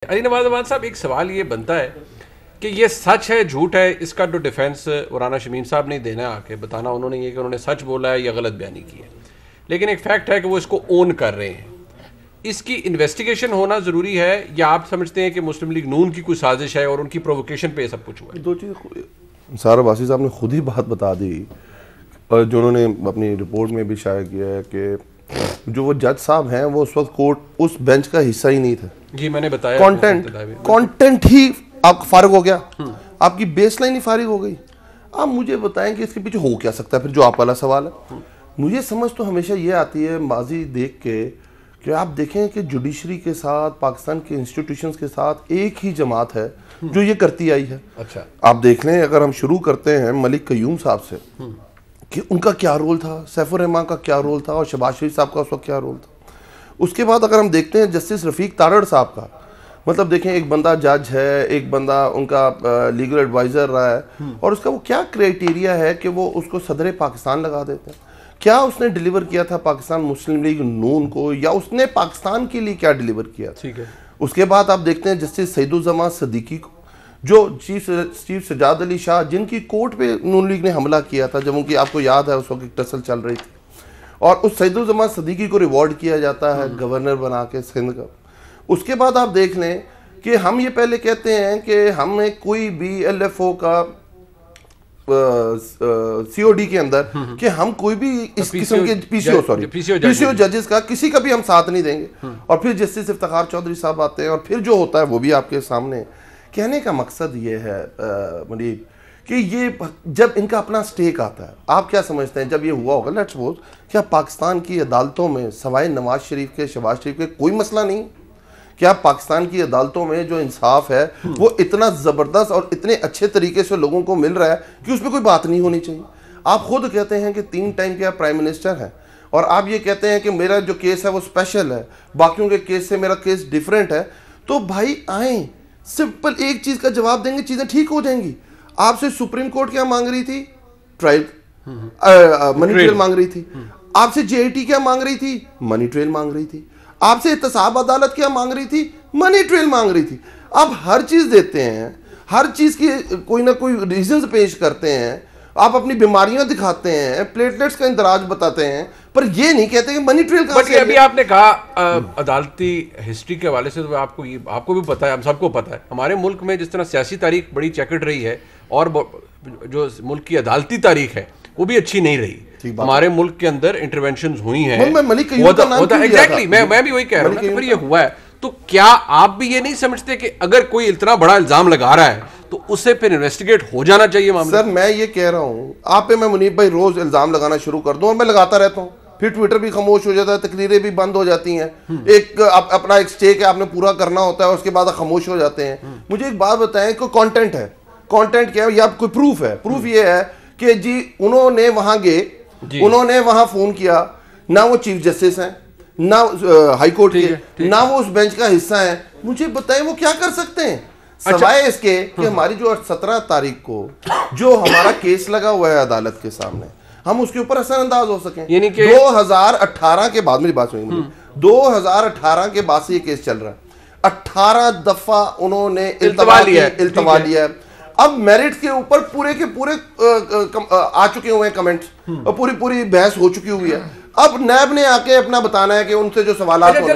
अली नवाज अहमद साहब, एक सवाल ये बनता है कि ये सच है झूठ है, इसका जो डिफेंस राना शमीम साहब ने देना है आके बताना उन्होंने ये कि उन्होंने सच बोला है या गलत बयानी की है, लेकिन एक फैक्ट है कि वो इसको ओन कर रहे हैं। इसकी इन्वेस्टिगेशन होना ज़रूरी है या आप समझते हैं कि मुस्लिम लीग नून की कोई साजिश है और उनकी प्रोवोकेशन पे सब कुछ हुआ है? दो चीज़ सारा वासी साहब ने खुद ही बात बता दी और जो उन्होंने अपनी रिपोर्ट में भी शाया किया है कि जो वो जज साहब हैं वो उस वक्त कोर्ट उस बेंच का हिस्सा ही नहीं थे। जी मैंने बताया, कंटेंट ही आप फारिग हो गया, आपकी बेसलाइन ही फारिग हो गई। आप मुझे बताएं कि इसके पीछे हो क्या सकता है, फिर जो आप वाला सवाल है। मुझे समझ तो हमेशा ये आती है माजी देख के कि आप देखें कि जुडिशरी के साथ पाकिस्तान के इंस्टीट्यूशंस के साथ एक ही जमात है जो ये करती आई है। अच्छा, आप देख लें, अगर हम शुरू करते हैं मलिक कयूम साहब से कि उनका क्या रोल था, सैफुर रहमान का क्या रोल था और शहबाज शरीफ साहब का उस वक्त क्या रोल था। उसके बाद अगर हम देखते हैं जस्टिस रफ़ीक तारड़ साहब का, मतलब देखें एक बंदा जज है, एक बंदा उनका लीगल एडवाइज़र रहा है और उसका वो क्या क्राइटेरिया है कि वो उसको सदर पाकिस्तान लगा देते हैं। क्या उसने डिलीवर किया था पाकिस्तान मुस्लिम लीग नून को, या उसने पाकिस्तान के लिए क्या डिलीवर किया? ठीक है। उसके बाद आप देखते हैं जस्टिस सईदुज़्ज़मान सदीकी को, जो चीफ सजाद अली शाह जिनकी कोर्ट पे नून लीग ने हमला किया था, जब उनकी आपको याद है उस वक्त टसल चल रही थी, और उस सईदुज़्ज़मान सदीकी को रिवॉर्ड किया जाता है गवर्नर बना के सिंध का। उसके बाद आप देख लें कि हम ये पहले कहते हैं कि हमें कोई भी LFO का COD के अंदर कि हम कोई भी इस किस्म के PCO जजेस का किसी का भी हम साथ नहीं देंगे, और फिर जस्टिस इफ्तिखार चौधरी साहब आते हैं और फिर जो होता है वो भी आपके सामने। कहने का मकसद ये है मुनीब कि ये जब इनका अपना स्टेक आता है, आप क्या समझते हैं जब ये हुआ होगा, लेट्स सपोज, क्या पाकिस्तान की अदालतों में सवाए नवाज शरीफ के, शहबाज शरीफ के कोई मसला नहीं? क्या पाकिस्तान की अदालतों में जो इंसाफ है वो इतना ज़बरदस्त और इतने अच्छे तरीके से लोगों को मिल रहा है कि उसमें कोई बात नहीं होनी चाहिए? आप खुद कहते हैं कि 3 टाइम के आप प्राइम मिनिस्टर हैं और आप ये कहते हैं कि मेरा जो केस है वो स्पेशल है, बाकियों के केस से मेरा केस डिफरेंट है। तो भाई आए, सिंपल एक चीज़ का जवाब देंगे, चीज़ें ठीक हो जाएंगी। आपसे सुप्रीम कोर्ट क्या मांग रही थी? ट्रायल, मनी ट्रेल मांग रही थी। आपसे JIT क्या मांग रही थी? मनी ट्रेल मांग रही थी। आपसे एहतसाब अदालत क्या मांग रही थी? मनी ट्रेल मांग रही थी। आप हर चीज देते हैं, हर चीज की कोई ना कोई रीजंस पेश करते हैं, आप अपनी बीमारियां दिखाते हैं, प्लेटलेट्स का इंदराज बताते हैं, पर ये नहीं कहते कि मनी ट्रेल कहां से है। अभी आपने कहा अदालती हिस्ट्री के हवाले से, तो आपको भी पता है, हम सबको पता है, हमारे मुल्क में जिस तरह सियासी तारीख बड़ी चेकर्ड रही है और जो मुल्क की अदालती तारीख है वो भी अच्छी नहीं रही। हमारे मुल्क के अंदर इंटरवेंशंस हुई हैं, एग्जैक्टली मैं भी वही कह रहा हूँ। फिर ये हुआ है, तो क्या आप भी ये नहीं समझते कि अगर कोई इतना बड़ा इल्जाम लगा रहा है तो उससे फिर इन्वेस्टिगेट हो जाना चाहिए मामला? सर मैं ये कह रहा हूँ, आप पे मैं मुनीब भाई रोज इल्जाम लगाना शुरू कर दूं और मैं लगाता रहता हूँ, फिर ट्विटर भी खामोश हो जाता है, तकरीरें भी बंद हो जाती हैं। एक अपना एक स्टेक है आपने पूरा करना होता है, उसके बाद खामोश हो जाते हैं। मुझे एक बात बताएं, कोई कंटेंट है, कंटेंट क्या है या कोई प्रूफ है? प्रूफ ये है कि जी उन्होंने वहां गए, उन्होंने वहां फोन किया, ना वो चीफ जस्टिस हैं, ना हाई कोर्ट के, ना वो उस बेंच का हिस्सा है। मुझे बताएं वो क्या कर सकते हैं सवाए इसके कि हमारी जो 17 तारीख को जो हमारा केस लगा हुआ है अदालत के सामने, हम उसके ऊपर असरअंदाज हो सकें। 2018 के बाद, मेरी बात सुनिए, 2018 के बाद से ये केस चल रहा है। 18 दफा उन्होंने इल्तवा लिया है। अब मेरिट के ऊपर पूरे के पूरे आ चुके हुए हैं कमेंट्स और पूरी बहस हो चुकी हुई है। अब नैब ने आके अपना बताना है कि उनसे जो सवाल